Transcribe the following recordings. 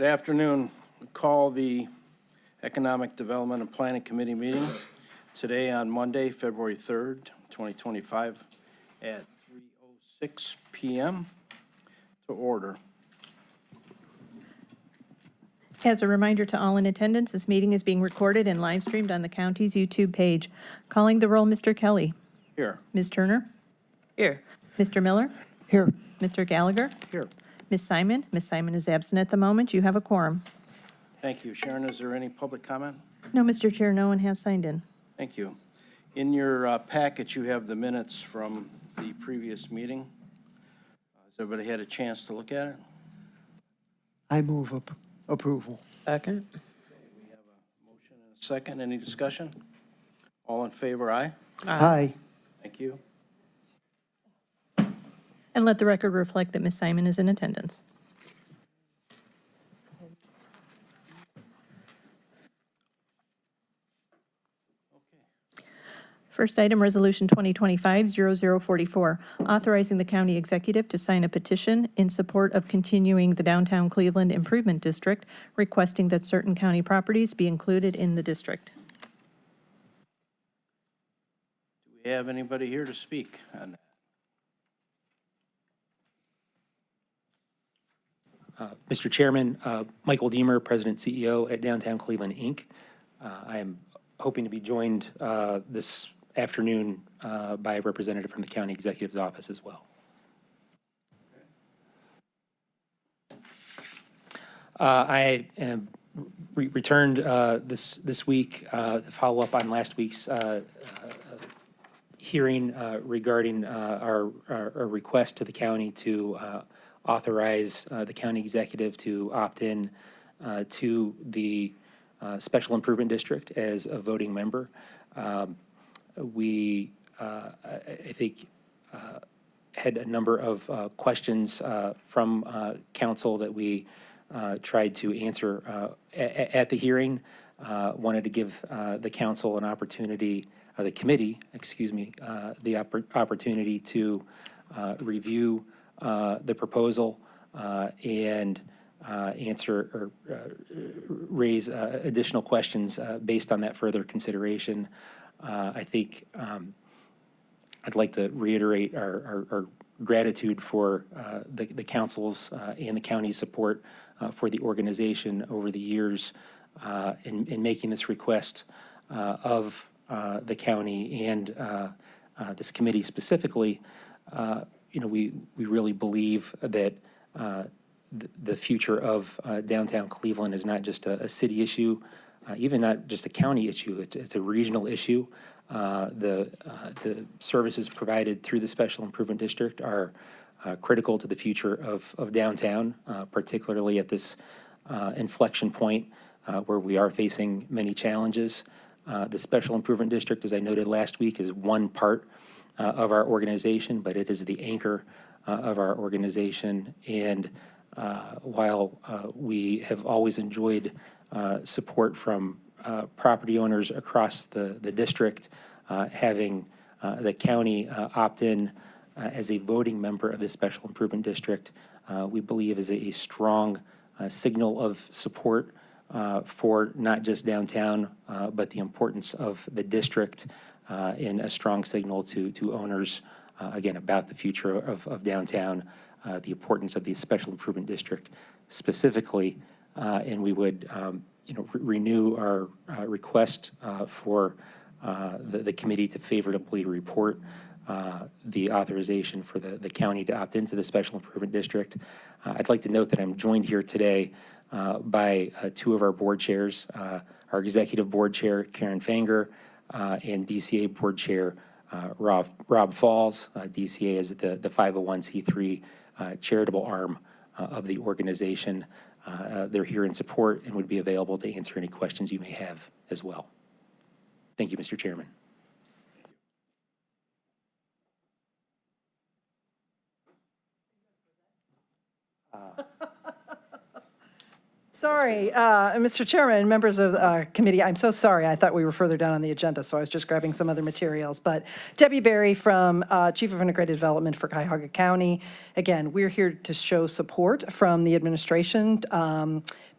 Good afternoon. We call the Economic Development and Planning Committee meeting today on Monday, February 3rd, 2025 at 3:06 p.m. to order. As a reminder to all in attendance, this meeting is being recorded and live streamed on the county's YouTube page. Calling the roll, Mr. Kelly. Here. Ms. Turner. Here. Mr. Miller. Here. Mr. Gallagher. Here. Ms. Simon. Ms. Simon is absent at the moment. You have a quorum. Thank you. Sharon, is there any public comment? No, Mr. Chair, no one has signed in. Thank you. In your packet, you have the minutes from the previous meeting. Has everybody had a chance to look at it? I move approval. Second. We have a motion and a second. Any discussion? All in favor, aye? Aye. Thank you. And let the record reflect that Ms. Simon is in attendance. First item, Resolution 2025-0044, authorizing the county executive to sign a petition in support of continuing the Downtown Cleveland Improvement District, requesting that certain county properties be included in the district. Do we have anybody here to speak on that? Mr. Chairman, Michael Deemer, President CEO at Downtown Cleveland, Inc. I am hoping to be joined this afternoon by a representative from the county executive's office as well. I am returned this week to follow up on last week's hearing regarding our request to the county to authorize the county executive to opt in to the Special Improvement District as a voting member. We, I think, had a number of questions from council that we tried to answer at the hearing. Wanted to give the council an opportunity, the committee, excuse me, the opportunity to review the proposal and answer or raise additional questions based on that further consideration. I think I'd like to reiterate our gratitude for the council's and the county's support for the organization over the years in making this request of the county and this committee specifically. You know, we really believe that the future of downtown Cleveland is not just a city issue, even not just a county issue. It's a regional issue. The services provided through the Special Improvement District are critical to the future of downtown, particularly at this inflection point where we are facing many challenges. The Special Improvement District, as I noted last week, is one part of our organization, but it is the anchor of our organization. And while we have always enjoyed support from property owners across the district, having the county opt in as a voting member of the Special Improvement District, we believe is a strong signal of support for not just downtown, but the importance of the district, and a strong signal to owners, again, about the future of downtown, the importance of the Special Improvement District specifically. And we would renew our request for the committee to favorably report the authorization for the county to opt into the Special Improvement District. I'd like to note that I'm joined here today by two of our board chairs, our executive board chair, Karen Fanger, and DCA board chair, Rob Falls. DCA is the 501c3 charitable arm of the organization. They're here in support and would be available to answer any questions you may have as well. Thank you, Mr. Chairman. Sorry, Mr. Chairman, members of the committee, I'm so sorry. I thought we were further down on the agenda, so I was just grabbing some other materials. But Debbie Berry from Chief of Integrated Development for Cuyahoga County. Again, we're here to show support from the administration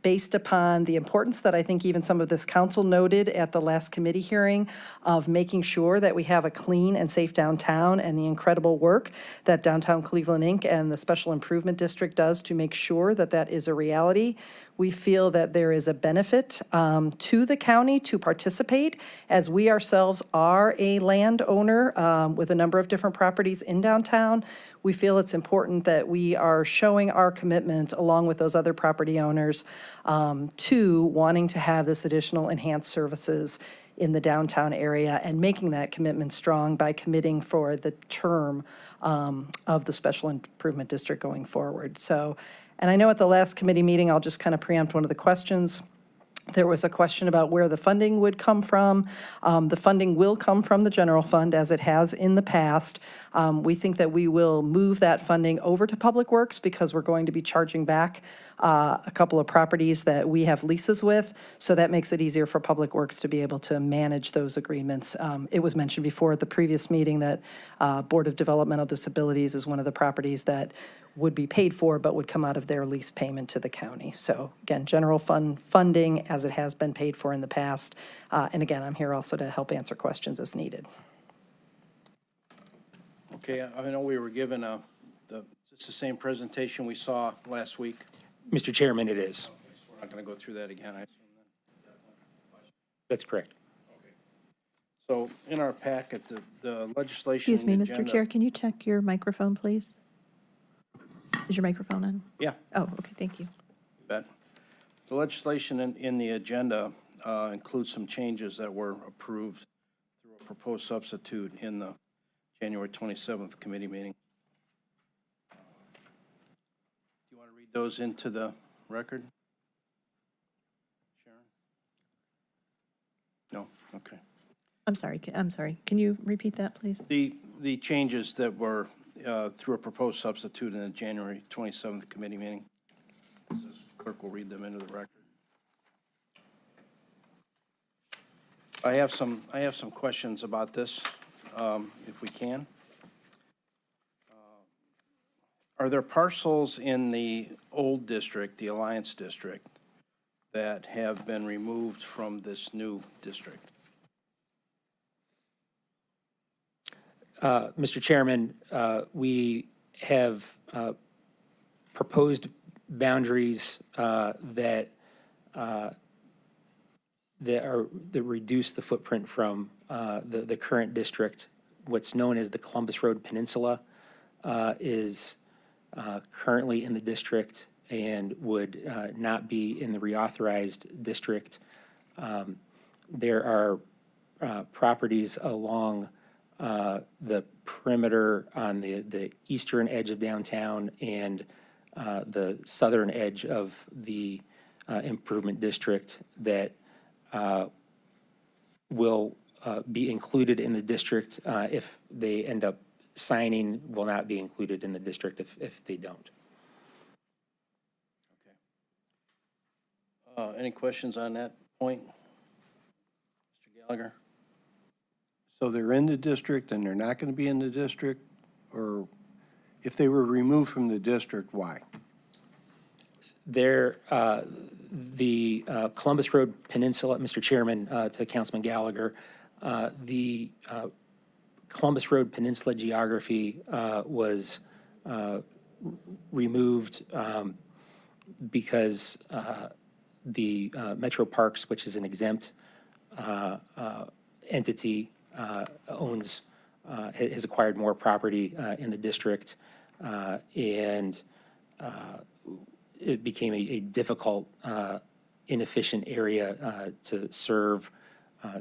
based upon the importance that I think even some of this council noted at the last committee hearing of making sure that we have a clean and safe downtown, and the incredible work that Downtown Cleveland, Inc. and the Special Improvement District does to make sure that that is a reality. We feel that there is a benefit to the county to participate, as we ourselves are a landowner with a number of different properties in downtown. We feel it's important that we are showing our commitment, along with those other property owners, to wanting to have this additional enhanced services in the downtown area, and making that commitment strong by committing for the term of the Special Improvement District going forward. So, and I know at the last committee meeting, I'll just kind of preempt one of the questions. There was a question about where the funding would come from. The funding will come from the general fund, as it has in the past. We think that we will move that funding over to Public Works, because we're going to be charging back a couple of properties that we have leases with. So that makes it easier for Public Works to be able to manage those agreements. It was mentioned before at the previous meeting that Board of Developmental Disabilities is one of the properties that would be paid for, but would come out of their lease payment to the county. So again, general fund funding as it has been paid for in the past. And again, I'm here also to help answer questions as needed. Okay, I know we were given it's the same presentation we saw last week. Mr. Chairman, it is. We're not going to go through that again, I assume then. That's correct. So in our packet, the legislation. Excuse me, Mr. agenda- Chair, can you check your microphone, please? Is your microphone on? Yeah. Oh, okay, thank you. Bet. The legislation in the agenda includes some changes that were approved through a proposed substitute in the January 27th committee meeting. Do you want to read those into the record, Sharon? No? Okay. I'm sorry, can you repeat that, please? The changes that were through a proposed substitute in the January 27th committee meeting. Clerk will read them into the record. I have some questions about this, if we can. Are there parcels in the old district, the Alliance District, that have been removed from this new district? Mr. Chairman, we have proposed boundaries that reduce the footprint from the current district. What's known as the Columbus Road Peninsula is currently in the district and would not be in the reauthorized district. There are properties along the perimeter on the eastern edge of downtown and the southern edge of the improvement district that will be included in the district if they end up signing, will not be included in the district if they don't. Okay. Any questions on that point? Mr. Gallagher? So they're in the district and they're not going to be in the district? Or if they were removed from the district, why? The Columbus Road Peninsula, Mr. Chairman, to Councilman Gallagher, the Columbus Road Peninsula geography was removed because the Metro Parks, which is an exempt entity, has acquired more property in the district, and it became a difficult, inefficient area to serve.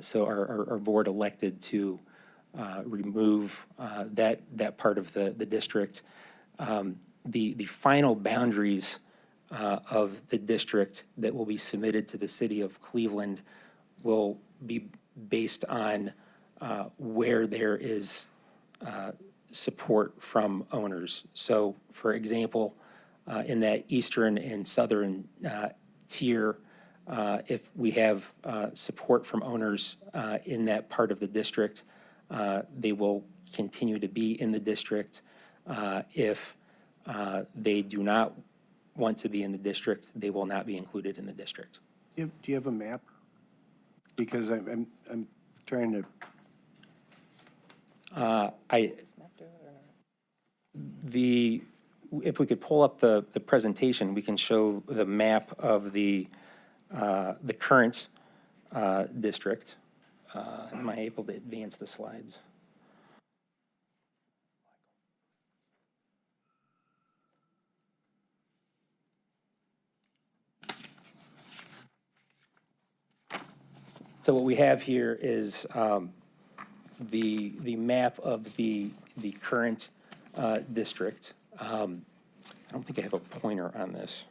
So our board elected to remove that part of the district. The final boundaries of the district that will be submitted to the city of Cleveland will be based on where there is support from owners. So, for example, in that eastern and southern tier, if we have support from owners in that part of the district, they will continue to be in the district. If they do not want to be in the district, they will not be included in the district. Do you have a map? Because I'm trying to, If we could pull up the presentation, we can show the map of the current district. Am I able to advance the slides? So what we have here is the map of the current district. I don't think I have a pointer on this.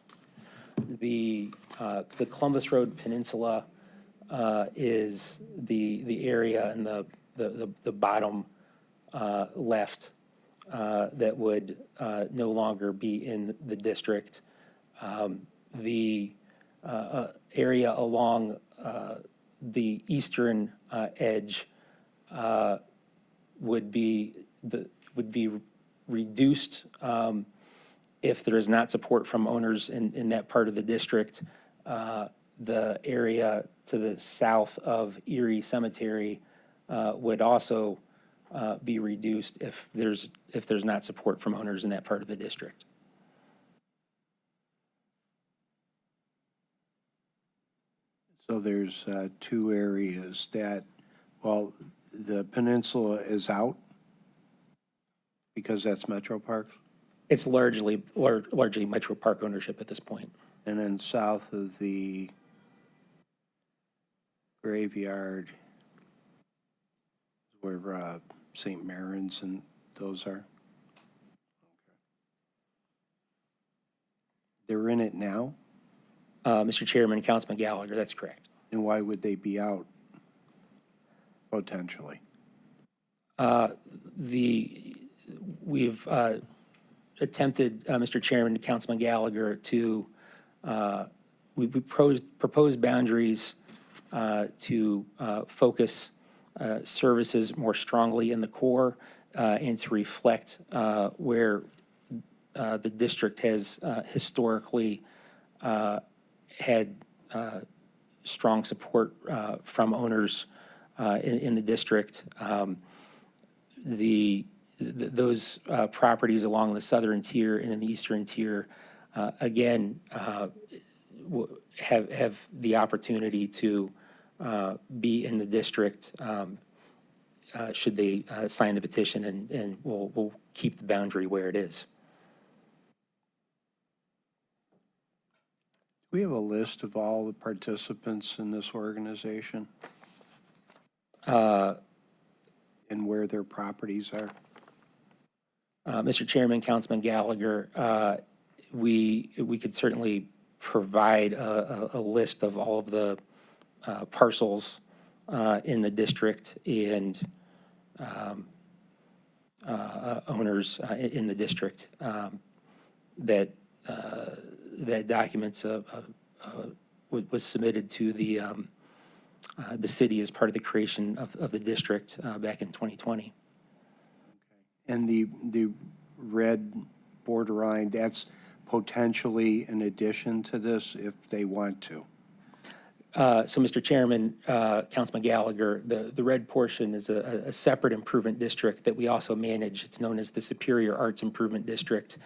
The Columbus Road Peninsula is the area in the bottom left that would no longer be in the district. The area along the eastern edge would be reduced if there is not support from owners in that part of the district. The area to the south of Erie Cemetery would also be reduced if there's not support from owners in that part of the district. so there's two areas that, well, the peninsula is out because that's Metro Parks, It's largely Metro Park ownership at this point. and then south of the graveyard where St. Mary's and those are. They're in it now, Mr. Chairman, Councilman Gallagher, that's correct. and why would they be out potentially? We've attempted, Mr. Chairman, Councilman Gallagher, to, we've proposed boundaries to focus services more strongly in the core and to reflect where the district has historically had strong support from owners in the district. Those properties along the southern tier and in the eastern tier, again, have the opportunity to be in the district should they sign the petition, and we'll keep the boundary where it is. We have a list of all the participants in this organization and where their properties are. Mr. Chairman, Councilman Gallagher, we could certainly provide a list of all of the parcels in the district and owners in the district that documents was submitted to the city as part of the creation of the district back in 2020. And the red borderline, that's potentially an addition to this if they want to. So, Mr. Chairman, Councilman Gallagher, the red portion is a separate improvement district that we also manage. It's known as the Superior Arts Improvement District.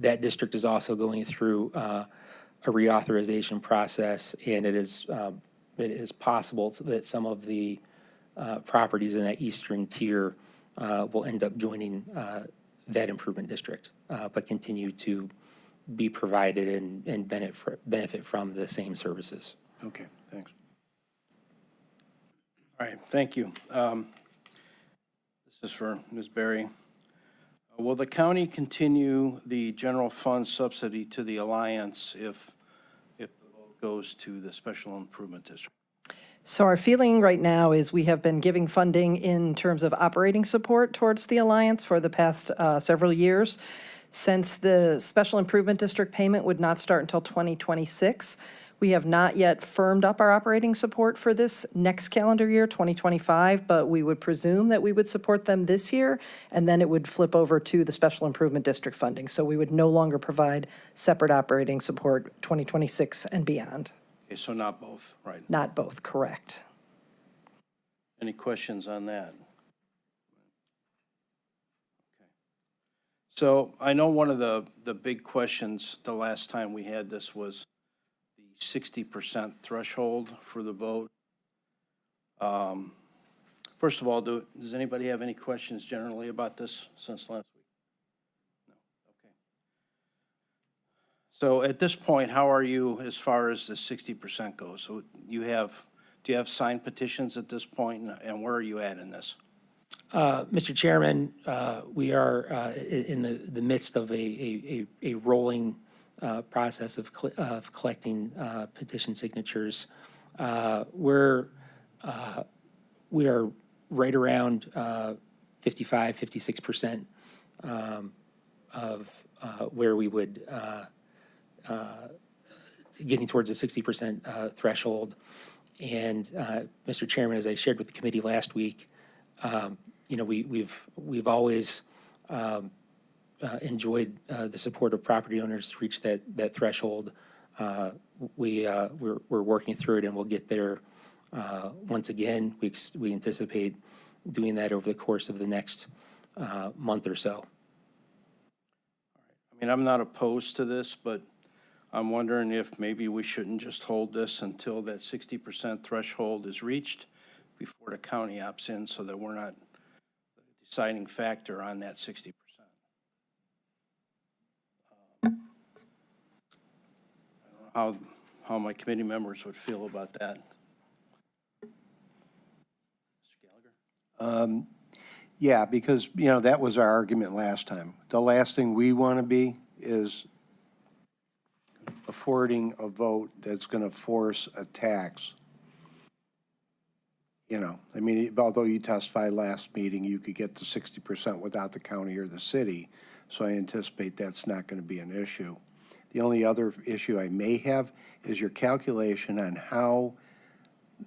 That district is also going through a reauthorization process, and it is possible that some of the properties in that eastern tier will end up joining that improvement district, but continue to be provided and benefit from the same services. Okay, thanks. All right, thank you. This is for Ms. Berry. Will the county continue the general fund subsidy to the Alliance if the vote goes to the Special Improvement District? So our feeling right now is we have been giving funding in terms of operating support towards the Alliance for the past several years. Since the Special Improvement District payment would not start until 2026, we have not yet firmed up our operating support for this next calendar year, 2025, but we would presume that we would support them this year, and then it would flip over to the Special Improvement District funding. So we would no longer provide separate operating support 2026 and beyond. Okay, so not both, right? Not both, correct. Any questions on that? Okay. So I know one of the big questions the last time we had this was the 60% threshold for the vote. First of all, does anybody have any questions generally about this since last week? No, okay. So at this point, how are you as far as the 60% goes? So do you have signed petitions at this point, and where are you at in this? Mr. Chairman, we are in the midst of a rolling process of collecting petition signatures. We are right around 55, 56% of where we would getting towards the 60% threshold. And Mr. Chairman, as I shared with the committee last week, we've always enjoyed the support of property owners to reach that threshold. We're working through it, and we'll get there. Once again, we anticipate doing that over the course of the next month or so. I mean, I'm not opposed to this, but I'm wondering if maybe we shouldn't just hold this until that 60% threshold is reached before the county opts in, so that we're not the deciding factor on that 60%. I don't know how my committee members would feel about that. Mr. Gallagher? Yeah, because, that was our argument last time. The last thing we want to be is affording a vote that's going to force a tax. I mean, although you testified last meeting, you could get to 60% without the county or the city. So I anticipate that's not going to be an issue. The only other issue I may have is your calculation on how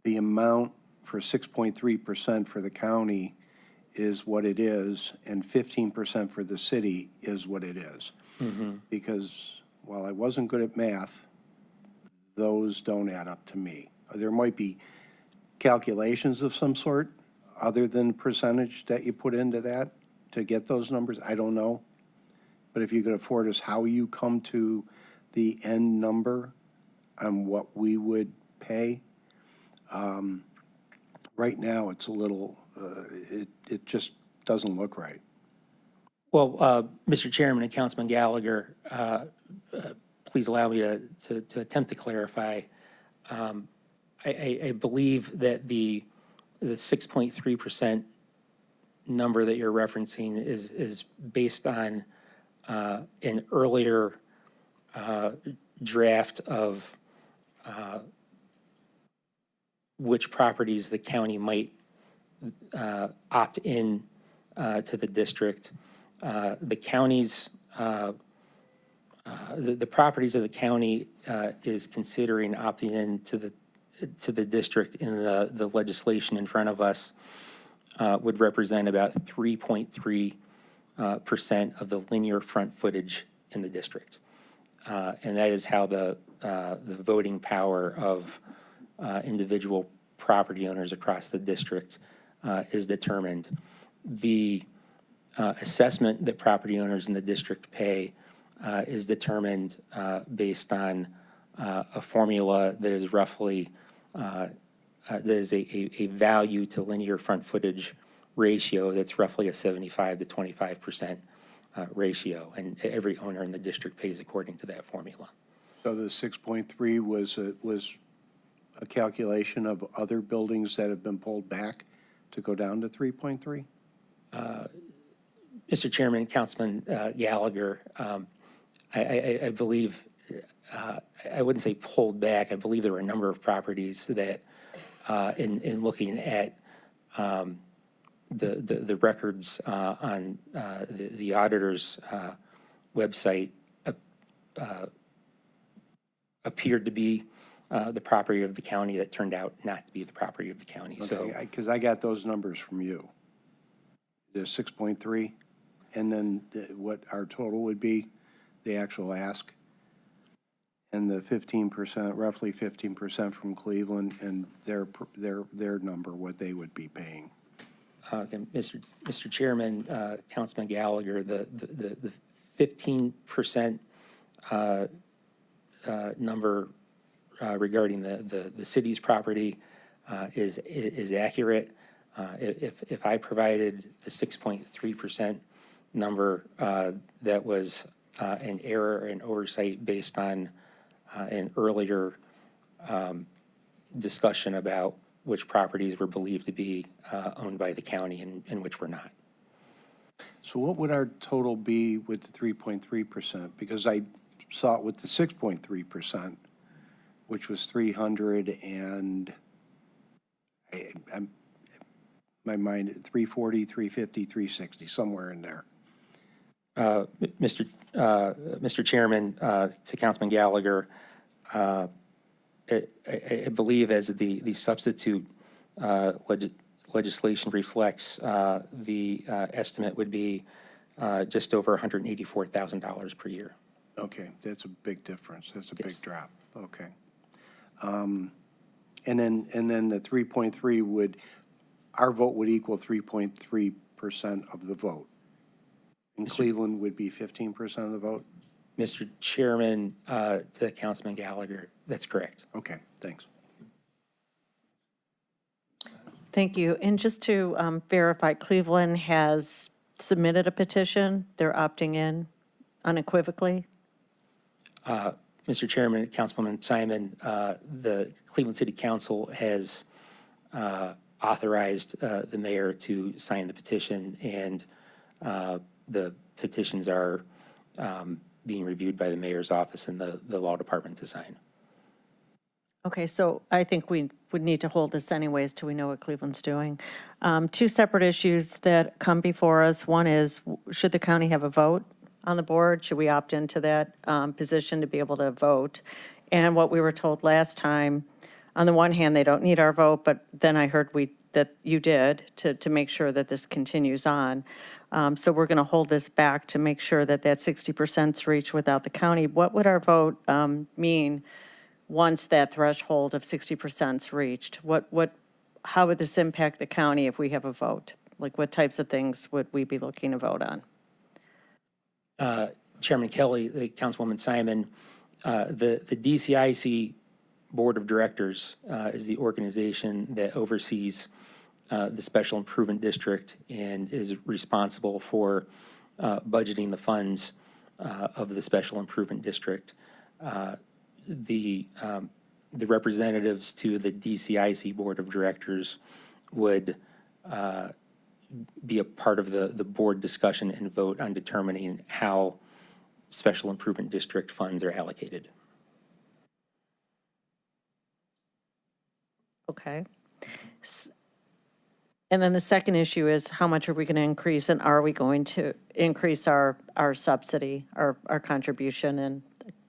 the amount for 6.3% for the county is what it is, and 15% for the city is what it is. Because while I wasn't good at math, those don't add up to me. There might be calculations of some sort other than percentage that you put into that to get those numbers. I don't know. But if you could afford us how you come to the end number on what we would pay, right now it's a little, it just doesn't look right. Well, Mr. Chairman and Councilman Gallagher, please allow me to attempt to clarify. I believe that the 6.3% number that you're referencing is based on an earlier draft of which properties the county might opt in to the district. The county's, the properties of the county is considering opting in to the district in the legislation in front of us would represent about 3.3% of the linear front footage in the district. And that is how the voting power of individual property owners across the district is determined. The assessment that property owners in the district pay is determined based on a formula that is roughly that is a value to linear front footage ratio that's roughly a 75 to 25% ratio, and every owner in the district pays according to that formula. So the 6.3 was a calculation of other buildings that have been pulled back to go down to 3.3? Mr. Chairman, Councilman Gallagher, I believe, I wouldn't say pulled back. I believe there were a number of properties that, in looking at the records on the auditor's website appeared to be the property of the county that turned out not to be the property of the county. So Because I got those numbers from you. The 6.3, and then what our total would be, the actual ask, and the 15%, roughly 15% from Cleveland, and their number, what they would be paying. and Mr. Chairman, Councilman Gallagher, the 15% number regarding the city's property is accurate. If I provided the 6.3% number, that was an error and oversight based on an earlier discussion about which properties were believed to be owned by the county and which were not. So what would our total be with the 3.3%? Because I saw it with the 6.3%, which was 300 and, my mind, 340, 350, 360, somewhere in there. Mr. Chairman, to Councilman Gallagher, I believe as the substitute legislation reflects, the estimate would be just over $184,000 per year. Okay, that's a big difference. That's a Yes. big drop. Okay. And then the 3.3 would, our vote would equal 3.3% of the vote. And Cleveland would be 15% of the vote? Mr. Chairman, to Councilman Gallagher, that's correct. Okay, thanks. Thank you. And just to verify, Cleveland has submitted a petition. They're opting in unequivocally. Mr. Chairman, Councilwoman Simon, the Cleveland City Council has authorized the mayor to sign the petition, and the petitions are being reviewed by the mayor's office and the law department to sign. Okay, so I think we would need to hold this anyways till we know what Cleveland's doing. Two separate issues that come before us. One is, should the county have a vote on the board? Should we opt into that position to be able to vote? And what we were told last time, on the one hand, they don't need our vote, but then I heard that you did to make sure that this continues on. So we're going to hold this back to make sure that 60% is reached without the county. What would our vote mean once that threshold of 60% is reached? How would this impact the county if we have a vote? Like, what types of things would we be looking to vote on? Chairman Kelly, Councilwoman Simon, the DCIC Board of Directors is the organization that oversees the Special Improvement District and is responsible for budgeting the funds of the Special Improvement District. The representatives to the DCIC Board of Directors would be a part of the board discussion and vote on determining how Special Improvement District funds are allocated. Okay. And then the second issue is, how much are we going to increase, and are we going to increase our subsidy, our contribution? And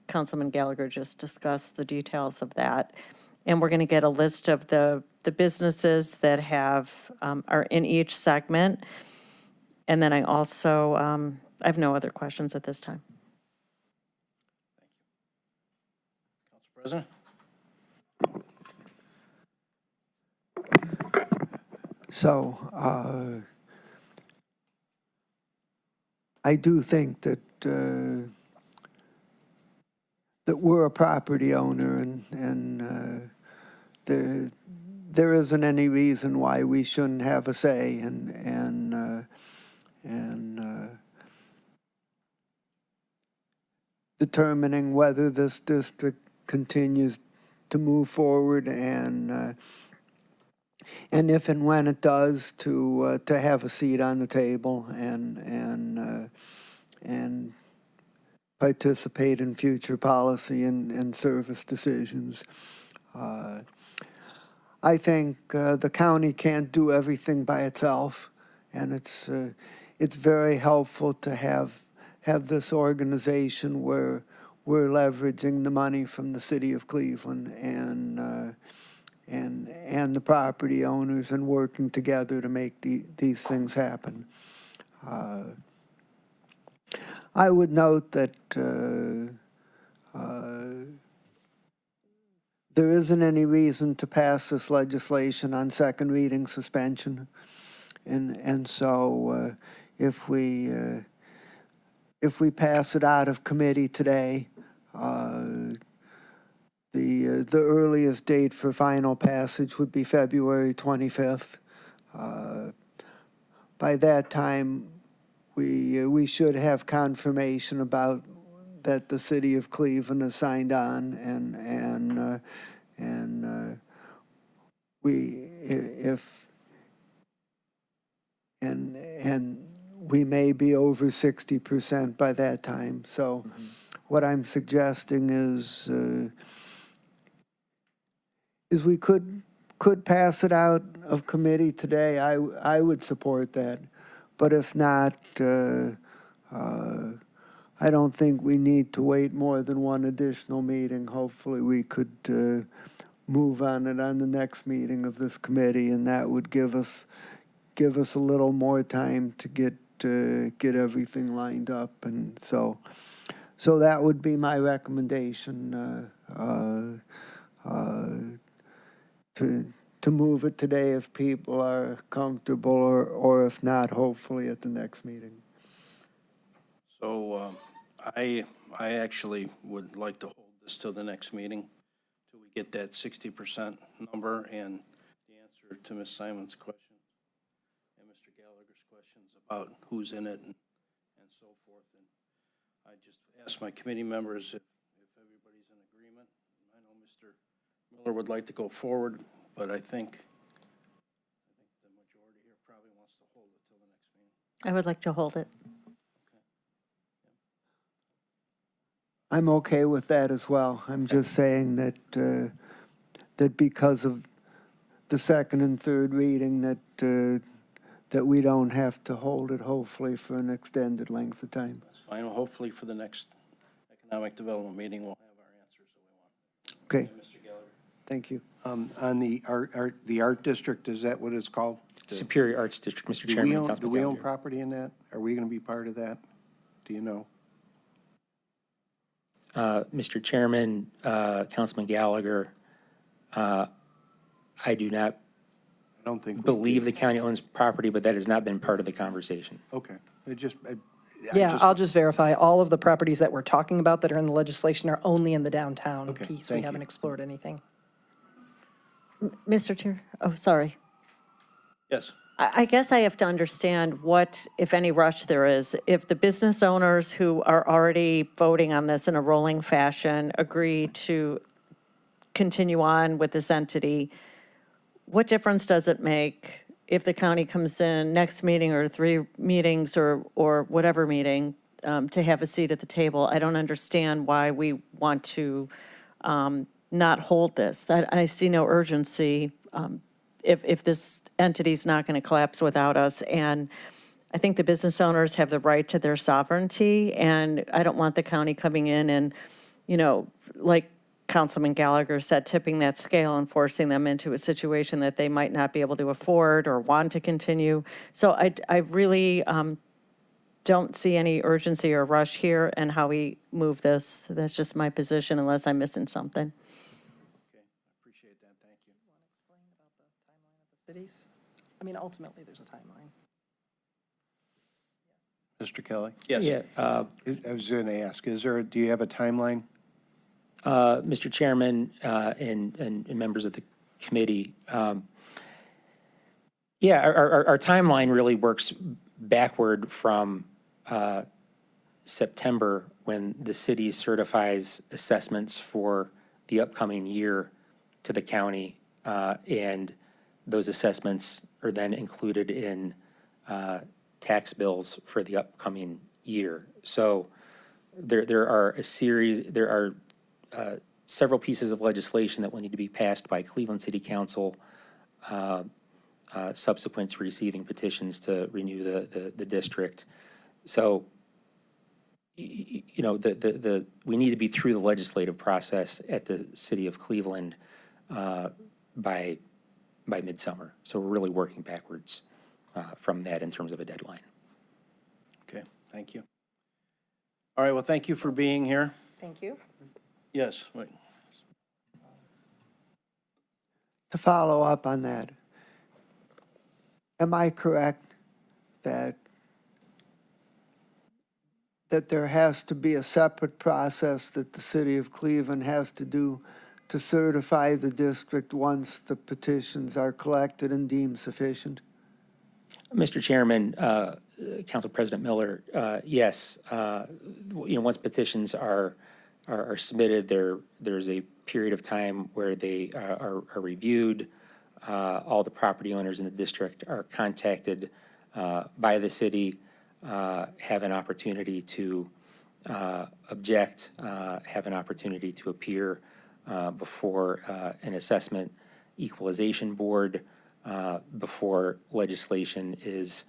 Councilman Gallagher just discussed the details of that. And we're going to get a list of the businesses that are in each segment. And then I also, I have no other questions at this time. Council President? So, I do think that that we're a property owner, and there isn't any reason why we shouldn't have a say and determining whether this district continues to move forward, and if and when it does, to have a seat on the table and participate in future policy and service decisions. I think the county can't do everything by itself, and it's very helpful to have have this organization where we're leveraging the money from the city of Cleveland and the property owners and working together to make these things happen. I would note that there isn't any reason to pass this legislation on second reading suspension. And so if we pass it out of committee today, the earliest date for final passage would be February 25th. By that time, we should have confirmation about that the city of Cleveland has signed on, and we may be over 60% by that time. So what I'm suggesting is we could pass it out of committee today. I would support that. But if not, I don't think we need to wait more than one additional meeting. Hopefully we could move on it on the next meeting of this committee, and that would give us a little more time to get everything lined up. And so that would be my recommendation, to move it today if people are comfortable, or if not, hopefully at the next meeting. So I actually would like to hold this till the next meeting, till we get that 60% number and the answer to Ms. Simon's question and Mr. Gallagher's questions about who's in it and so forth. And I just ask my committee members if everybody's in agreement. I know Mr. Miller would like to go forward, but I think the majority here probably wants to hold it till the next meeting. I would like to hold it. I'm okay with that as well. I'm just saying that that because of the second and third reading, that we don't have to hold it, hopefully, for an extended length of time. That's fine. Well, hopefully for the next economic development meeting, we'll have our answers that we want. Okay, Mr. Gallagher. thank you. On the art district, is that what it's called? Superior Arts District, Mr. Do Chairman. we own, Councilman do we own Gallagher. property in that? Are we going to be part of that? Do you know? Mr. Chairman, Councilman Gallagher, I do not I don't think. we believe do. the county owns property, but that has not been part of the conversation. Okay. I Yeah, I'll just verify, all of the properties that we're talking about that are in the legislation are only in the downtown Okay, piece. We thank haven't you. explored anything. Mr. Chair, oh, sorry. Yes. I guess I have to understand what, if any, rush there is. If the business owners who are already voting on this in a rolling fashion agree to continue on with this entity, what difference does it make if the county comes in next meeting or 3 meetings or whatever meeting to have a seat at the table? I don't understand why we want to not hold this. I see no urgency if this entity's not going to collapse without us. And I think the business owners have the right to their sovereignty, and I don't want the county coming in and, like Councilman Gallagher said, tipping that scale and forcing them into a situation that they might not be able to afford or want to continue. So I really don't see any urgency or rush here in how we move this. That's just my position, unless I'm missing something. Okay. I appreciate that. Thank you. Explain about the timeline of the cities? I mean, ultimately, there's a timeline. Mr. Kelly? Yes. Yeah, I was going to ask, do you have a timeline? Mr. Chairman and members of the committee, our timeline really works backward from September, when the city certifies assessments for the upcoming year to the county, and those assessments are then included in tax bills for the upcoming year. So there are several pieces of legislation that will need to be passed by Cleveland City Council subsequent to receiving petitions to renew the district. So you know, we need to be through the legislative process at the city of Cleveland by midsummer. So we're really working backwards from that in terms of a deadline. Okay, thank you. All right, well, thank you for being here. Thank you. Yes, wait. To follow up on that, am I correct that there has to be a separate process that the city of Cleveland has to do to certify the district once the petitions are collected and deemed sufficient? Mr. Chairman, Council President Miller, yes, you know, once petitions are submitted, there's a period of time where they are reviewed. All the property owners in the district are contacted by the city, have an opportunity to object, have an opportunity to appear before an assessment equalization board, before legislation is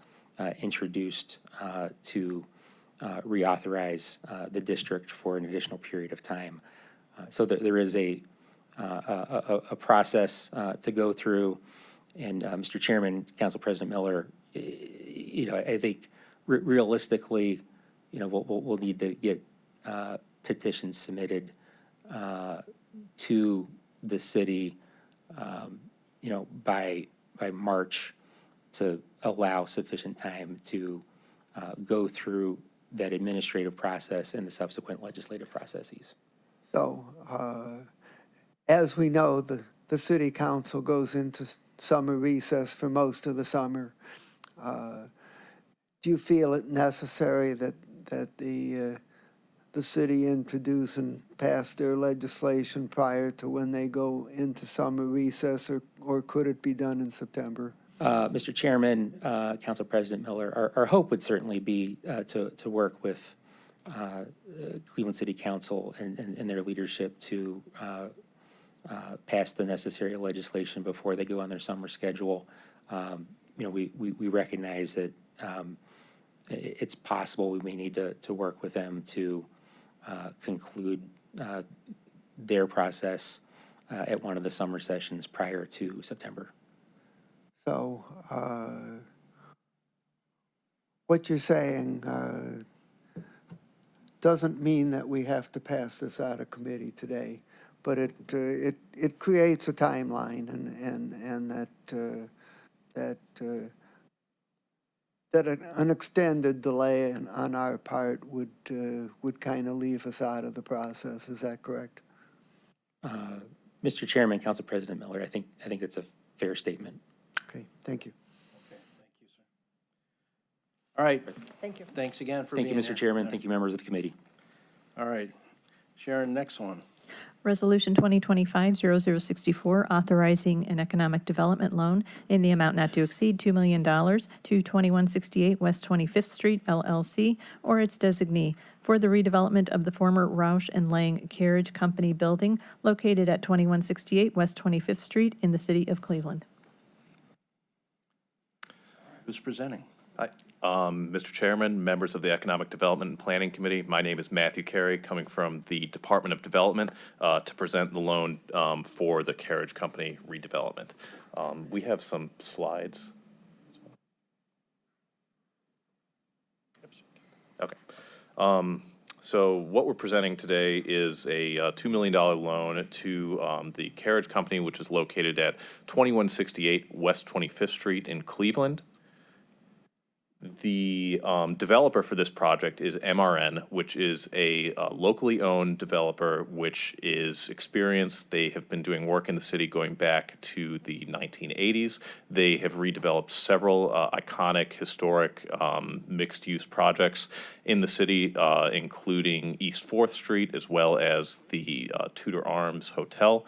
introduced to reauthorize the district for an additional period of time. So there is a process to go through. And Mr. Chairman, Council President Miller, you know, I think realistically, you know, we'll need to get petitions submitted to the city, you know, by March to allow sufficient time to go through that administrative process and the subsequent legislative processes. So, as we know, the city council goes into summer recess for most of the summer. Do you feel it necessary that the city introduce and pass their legislation prior to when they go into summer recess, or could it be done in September? Mr. Chairman, Council President Miller, our hope would certainly be to work with Cleveland City Council and their leadership to pass the necessary legislation before they go on their summer schedule. You know, we recognize that it's possible we may need to work with them to conclude their process at one of the summer sessions prior to September. So, what you're saying doesn't mean that we have to pass this out of committee today, but it creates a timeline, and that an extended delay on our part would kind of leave us out of the process. Is that correct? Mr. Chairman, Council President Miller, I think it's a fair statement. Okay, thank you. Okay, thank you, sir. All right, Thank you. thanks again for Thank being you, here. Mr. Chairman. Thank you, members of the committee. All right, Sharon, next one. Resolution 2025-0064, authorizing an economic development loan in the amount not to exceed $2 million to 2168 West 25th Street, LLC, or its designee, for the redevelopment of the former Roush and Lang Carriage Company building located at 2168 West 25th Street in the city of Cleveland. Who's presenting? Hi, Mr. Chairman, members of the Economic Development and Planning Committee. My name is Matthew Carey, coming from the Department of Development to present the loan for the Carriage Company redevelopment. We have some slides. Okay. So what we're presenting today is a $2 million loan to the Carriage Company, which is located at 2168 West 25th Street in Cleveland. The developer for this project is MRN, which is a locally owned developer which is experienced. They have been doing work in the city going back to the 1980s. They have redeveloped several iconic, historic, mixed-use projects in the city, including East 4th Street, as well as the Tudor Arms Hotel.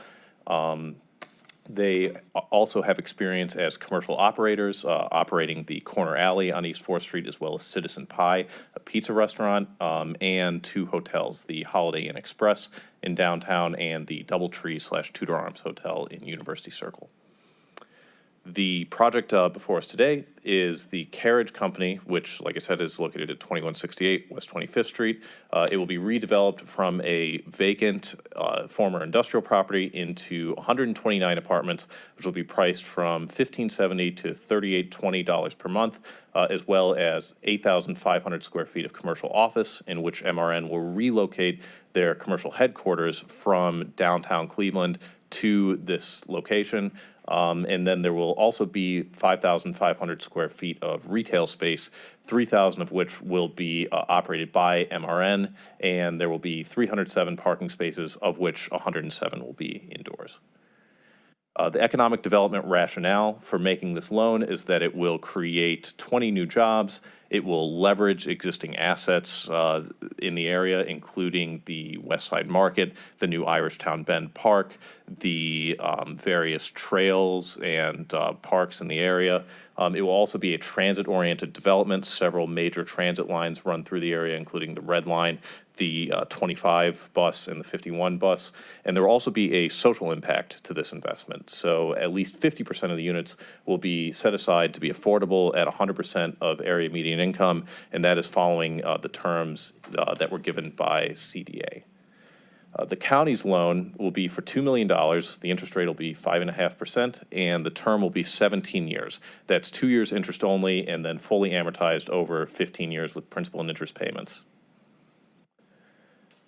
They also have experience as commercial operators, operating the Corner Alley on East 4th Street, as well as Citizen Pie, a pizza restaurant, and 2 hotels, the Holiday Inn Express in downtown and the Doubletree / Tudor Arms Hotel in University Circle. The project before us today is the Carriage Company, which, like I said, is located at 2168 West 25th Street. It will be redeveloped from a vacant former industrial property into 129 apartments, which will be priced from $1,570 to $3,820 per month, as well as 8,500 square feet of commercial office, in which MRN will relocate their commercial headquarters from downtown Cleveland to this location. And then there will also be 5,500 square feet of retail space, 3,000 of which will be operated by MRN, and there will be 307 parking spaces, of which 107 will be indoors. The economic development rationale for making this loan is that it will create 20 new jobs. It will leverage existing assets in the area, including the West Side Market, the new Irishtown Bend Park, the various trails and parks in the area. It will also be a transit-oriented development. Several major transit lines run through the area, including the Red Line, the 25 bus, and the 51 bus. And there will also be a social impact to this investment. So at least 50% of the units will be set aside to be affordable at 100% of area median income, and that is following the terms that were given by CDA. The county's loan will be for $2 million. The interest rate will be 5.5%, and the term will be 17 years. That's 2 years interest only, and then fully amortized over 15 years with principal and interest payments.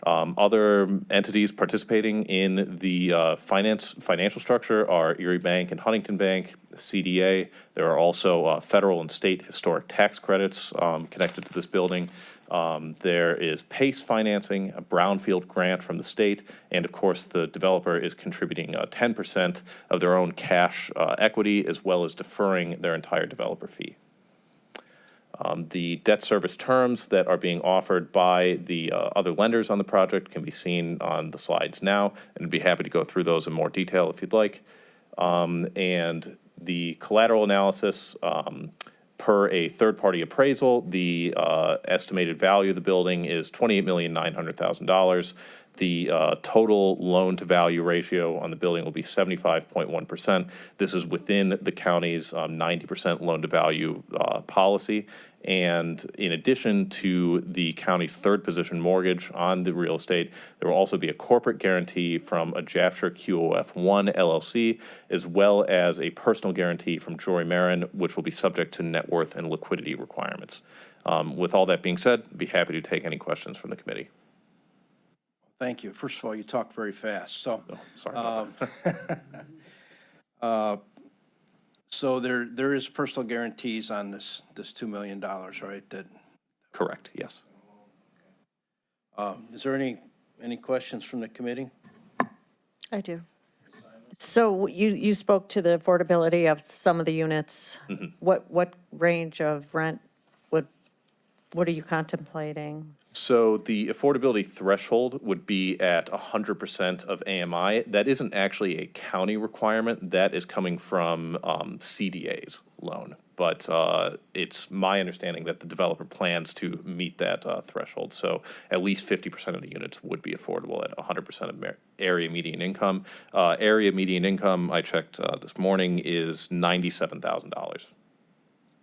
Other entities participating in the financial structure are Erie Bank and Huntington Bank, CDA. There are also federal and state historic tax credits connected to this building. There is PACE financing, a brownfield grant from the state, and of course the developer is contributing 10% of their own cash equity, as well as deferring their entire developer fee. The debt service terms that are being offered by the other lenders on the project can be seen on the slides now, and I'd be happy to go through those in more detail if you'd like. And the collateral analysis, per a third-party appraisal, the estimated value of the building is $28,900,000. The total loan-to-value ratio on the building will be 75.1%. This is within the county's 90% loan-to-value policy. And in addition to the county's third-position mortgage on the real estate, there will also be a corporate guarantee from a Japshire QOF1 LLC, as well as a personal guarantee from Jory Marin, which will be subject to net worth and liquidity requirements. With all that being said, I'd be happy to take any questions from the committee. Thank you. First of all, you talk very fast, so. Oh, sorry about that. So there is personal guarantees on this $2 million, right? That, Correct, yes. is there any questions from the committee? I do. So you spoke to the affordability of some of the units. What range of rent what are you contemplating? So the affordability threshold would be at 100% of AMI. That isn't actually a county requirement. That is coming from CDA's loan. But it's my understanding that the developer plans to meet that threshold. So at least 50% of the units would be affordable at 100% of area median income. Area median income, I checked this morning, is $97,000.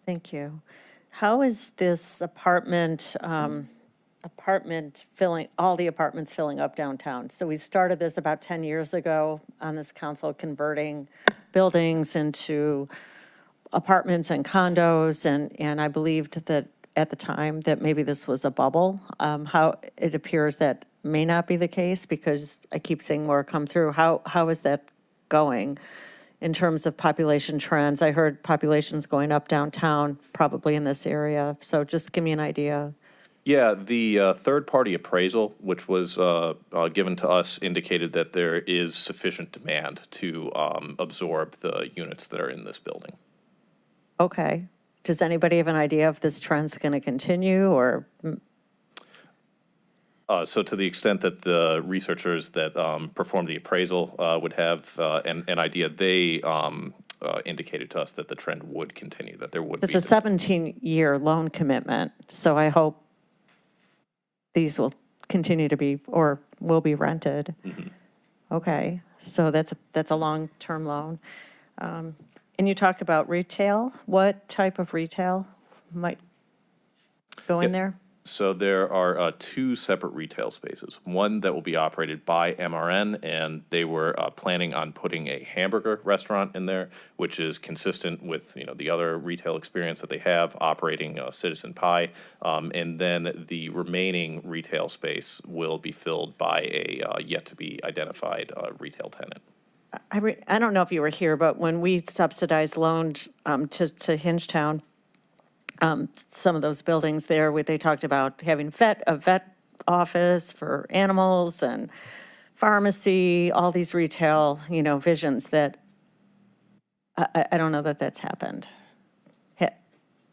Thank you. How is this apartment filling, all the apartments filling up downtown? So we started this about 10 years ago on this council, converting buildings into apartments and condos, and I believed that at the time that maybe this was a bubble. How it appears that may not be the case, because I keep seeing more come through. How is that going in terms of population trends? I heard populations going up downtown, probably in this area. So just give me an idea. Yeah, the third-party appraisal, which was given to us, indicated that there is sufficient demand to absorb the units that are in this building. Okay. Does anybody have an idea if this trend's going to continue, or? So to the extent that the researchers that performed the appraisal would have an idea, they indicated to us that the trend would continue, that there would be. It's a 17-year loan commitment, so I hope these will continue to be, or will be rented. Okay, so that's a long-term loan. And you talked about retail. What type of retail might go in there? So there are two separate retail spaces. One that will be operated by MRN, and they were planning on putting a hamburger restaurant in there, which is consistent with, you know, the other retail experience that they have operating Citizen Pie. And then the remaining retail space will be filled by a yet to be identified retail tenant. I don't know if you were here, but when we subsidized loaned to Hingetown, some of those buildings there, where they talked about having a vet office for animals and pharmacy, all these retail, you know, visions that, I don't know that that's happened.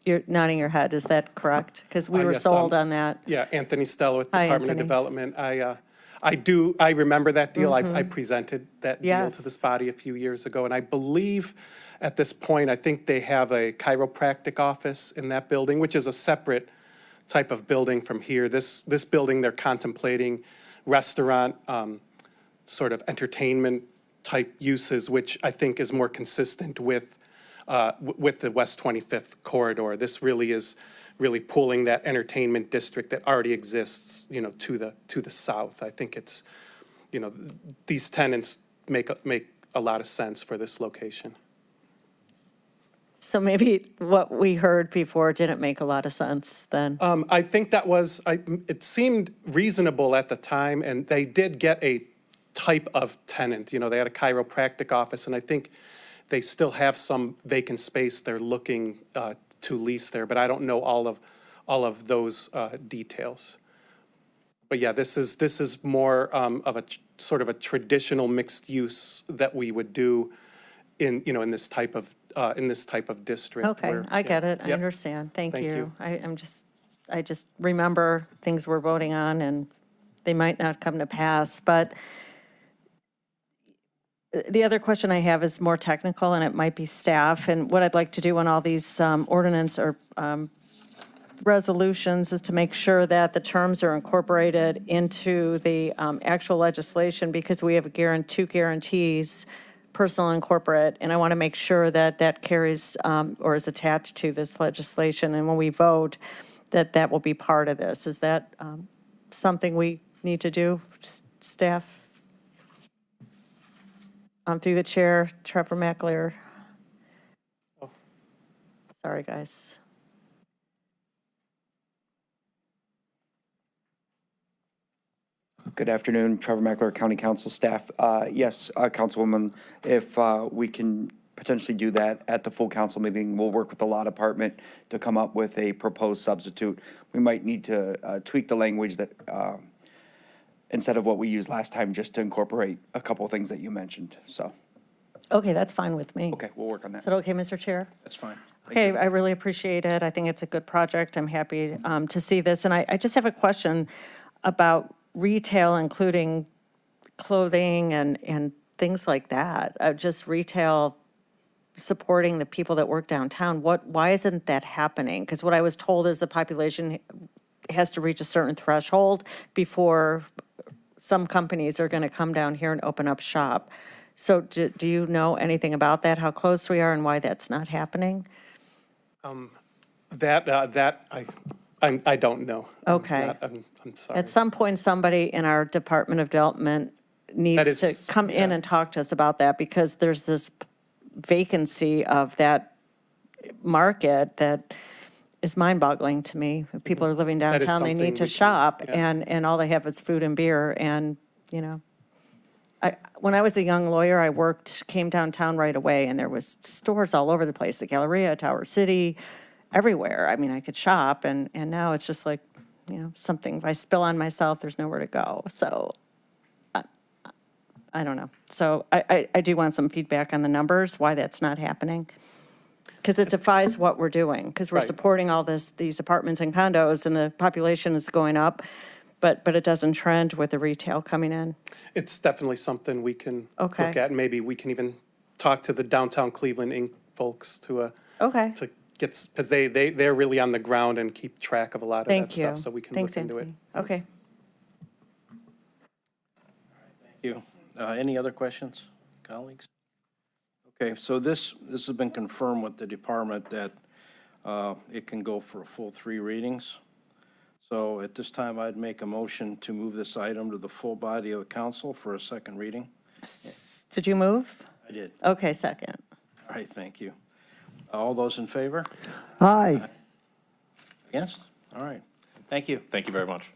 You're nodding your head, is that correct? Because we were Yes, sold on that. Yeah, Anthony Stella with Hi, Department of Anthony. Development. I remember that deal. I presented that deal to Yes. this body a few years ago, and I believe at this point, I think they have a chiropractic office in that building, which is a separate type of building from here. This building, they're contemplating restaurant, sort of entertainment type uses, which I think is more consistent with the West 25th corridor. This really is pulling that entertainment district that already exists, you know, to the south. I think it's, you know, these tenants make a lot of sense for this location. So maybe what we heard before didn't make a lot of sense then. I think it seemed reasonable at the time, and they did get a type of tenant. You know, they had a chiropractic office, and I think they still have some vacant space they're looking to lease there, but I don't know all of those details. But yeah, this is more of a sort of a traditional mixed use that we would do in this type of district. Okay, where- I get yeah. it. I Yep. understand. Thank Thank you. you. I just remember things we're voting on and they might not come to pass. But the other question I have is more technical, and it might be staff. And what I'd like to do on all these ordinance or resolutions is to make sure that the terms are incorporated into the actual legislation, because we have two guarantees, personal and corporate, and I want to make sure that that carries or is attached to this legislation. And when we vote, that will be part of this. Is that something we need to do, staff? Through the chair, Trevor McAleer. Sorry, guys. Good afternoon, Trevor McAleer, County Council staff. Yes, Councilwoman, if we can potentially do that at the full council meeting, we'll work with the law department to come up with a proposed substitute. We might need to tweak the language that, instead of what we used last time, just to incorporate a couple of things that you mentioned, so. Okay, that's fine with me. Okay, we'll work on that. Is that okay, Mr. Chair? That's fine. Okay, I really appreciate it. I think it's a good project. I'm happy to see this. And I just have a question about retail, including clothing and things like that. Just retail supporting the people that work downtown. Why isn't that happening? Because what I was told is the population has to reach a certain threshold before some companies are going to come down here and open up shop. So do you know anything about that, how close we are and why that's not happening? I don't know. Okay. I'm sorry. At some point, somebody in our Department of Development needs is- to come in yeah. and talk to us about that, because there's this vacancy of that market that is mind-boggling to me. If people are living That is downtown, they something need to we can- shop, yeah. and all they have is food and beer, and, you know. When I was a young lawyer, came downtown right away, and there was stores all over the place, the Galleria, Tower City, everywhere. I mean, I could shop, and now it's just like, you know, something, if I spill on myself, there's nowhere to go. So I don't know. So I do want some feedback on the numbers, why that's not happening. Because it defies what we're doing, because we're Right. supporting all these apartments and condos, and the population is going up, but it doesn't trend with the retail coming in. It's definitely something we can Okay. look at. Maybe we can even talk to the Downtown Cleveland Inc. folks to Okay. get, because they're really on the ground and keep track of a lot of that Thank you. stuff, so we can Thanks, look into it. Anthony. Okay. Thank you. Any other questions, colleagues? Okay, so this has been confirmed with the department that it can go for a full 3 readings. So at this time, I'd make a motion to move this item to the full body of the council for a second reading. Did you move? I did. Okay, second. All right, thank you. All those in favor? Aye. Against? All right. Thank you. Thank you very much.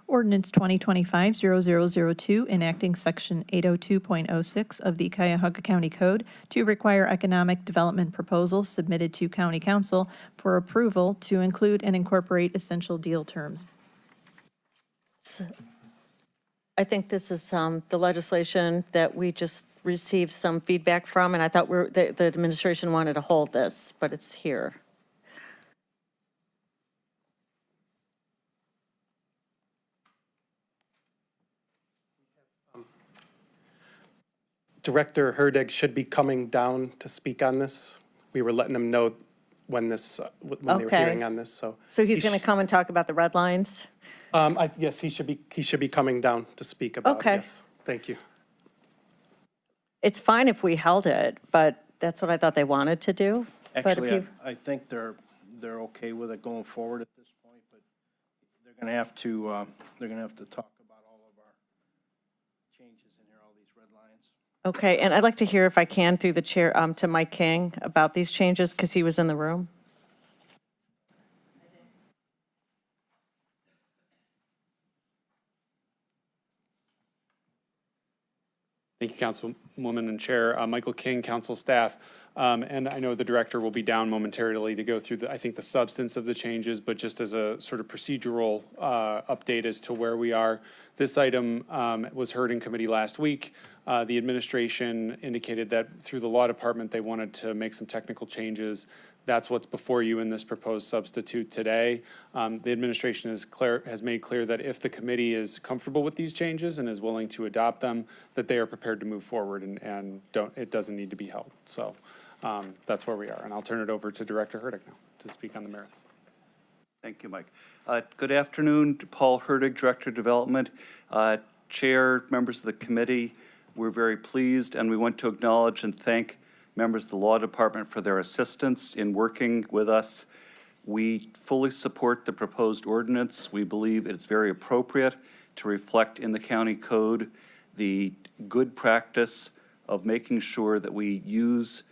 Ordinance 2025-0002, enacting Section 802.06 of the Cuyahoga County Code to require economic development proposals submitted to County Council for approval to include and incorporate essential deal terms. I think this is the legislation that we just received some feedback from, and I thought the administration wanted to hold this, but it's here. Director Herdig should be coming down to speak on this. We were letting him know when this, when they were Okay. hearing on this, so. So he's going to come and talk about the red lines? Yes, he should be coming down to speak about it, Okay. yes. Thank you. It's fine if we held it, but that's what I thought they wanted to do. But if Actually, you- I think they're okay with it going forward at this point, but they're going to have to talk about all of our changes in here, all these red lines. Okay, and I'd like to hear, if I can, through the chair, to Mike King about these changes, because he was in the room. Thank you, Councilwoman and Chair. Michael King, council staff. And I know the director will be down momentarily to go through, I think, the substance of the changes, but just as a sort of procedural update as to where we are. This item was heard in committee last week. The administration indicated that through the law department, they wanted to make some technical changes. That's what's before you in this proposed substitute today. The administration has made clear that if the committee is comfortable with these changes and is willing to adopt them, that they are prepared to move forward and it doesn't need to be held. So that's where we are. And I'll turn it over to Director Herdig now to speak on the merits. Thank you, Mike. Good afternoon, Paul Herdig, Director of Development. Chair, members of the committee, we're very pleased and we want to acknowledge and thank members of the Law Department for their assistance in working with us. We fully support the proposed ordinance. We believe it's very appropriate to reflect in the county code the good practice of making sure that we use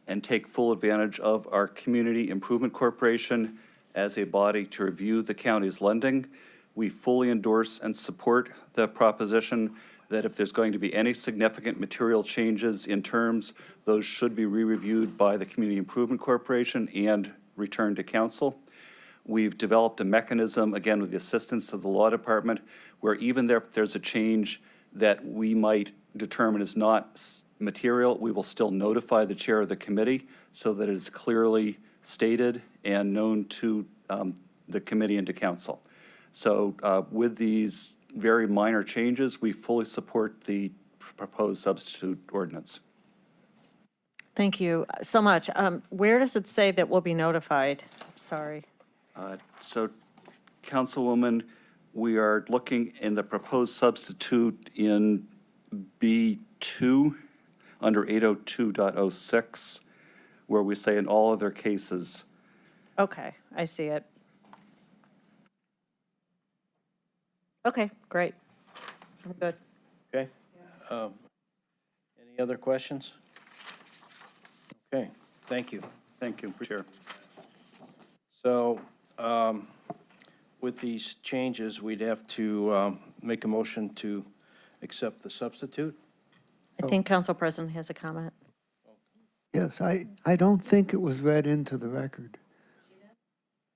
and take full advantage of our Community Improvement Corporation as a body to review the county's lending. We fully endorse and support the proposition that if there's going to be any significant material changes in terms, those should be re-reviewed by the Community Improvement Corporation and returned to council. We've developed a mechanism, again, with the assistance of the Law Department, where even if there's a change that we might determine is not material, we will still notify the chair of the committee so that it is clearly stated and known to the committee and to council. So with these very minor changes, we fully support the proposed substitute ordinance. Thank you so much. Where does it say that we'll be notified? Sorry. So, Councilwoman, we are looking in the proposed substitute in B2 under 802.06, where we say in all other cases. Okay, I see it. Okay, great. I'm good. Okay? Any other questions? Okay, thank you. Thank you, Chair. So with these changes, we'd have to make a motion to accept the substitute. I think Council President has a comment. Yes, I don't think it was read into the record.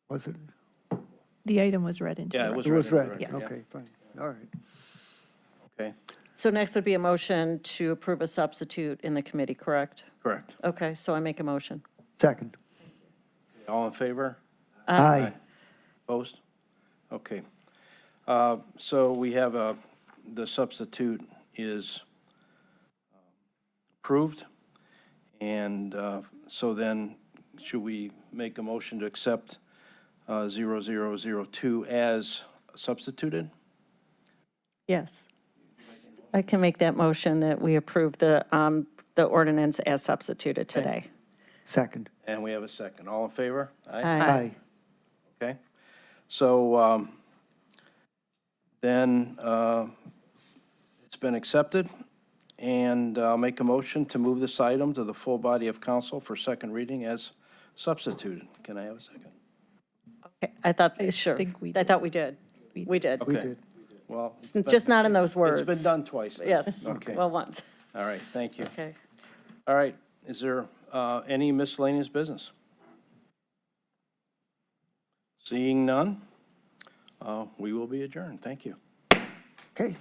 Was it? The item was read into. Yeah, the it was It was read. read. Yes. Okay, fine. All right. Okay, So next would be a motion to approve a substitute in the committee, correct? correct. Okay, so I make a motion. Second. All in favor? Aye. Opposed? Okay. So we have the substitute is approved. And so then, should we make a motion to accept 0002 as substituted? Yes. I can make that motion that we approve the the ordinance as substituted today. Second. And we have a second. All in favor? Aye. Okay. So then it's been accepted, and I'll make a motion to move this item to the full body of council for second reading as substituted. Can I have a second? Okay, I thought, sure. think we I thought we did. We did. We Okay. did. Well, Just not in those words. it's been done twice. then. Yes, Okay. well, once. All right, thank you. Okay. All right, is there any miscellaneous business? Seeing none, we will be adjourned. Thank you. Okay.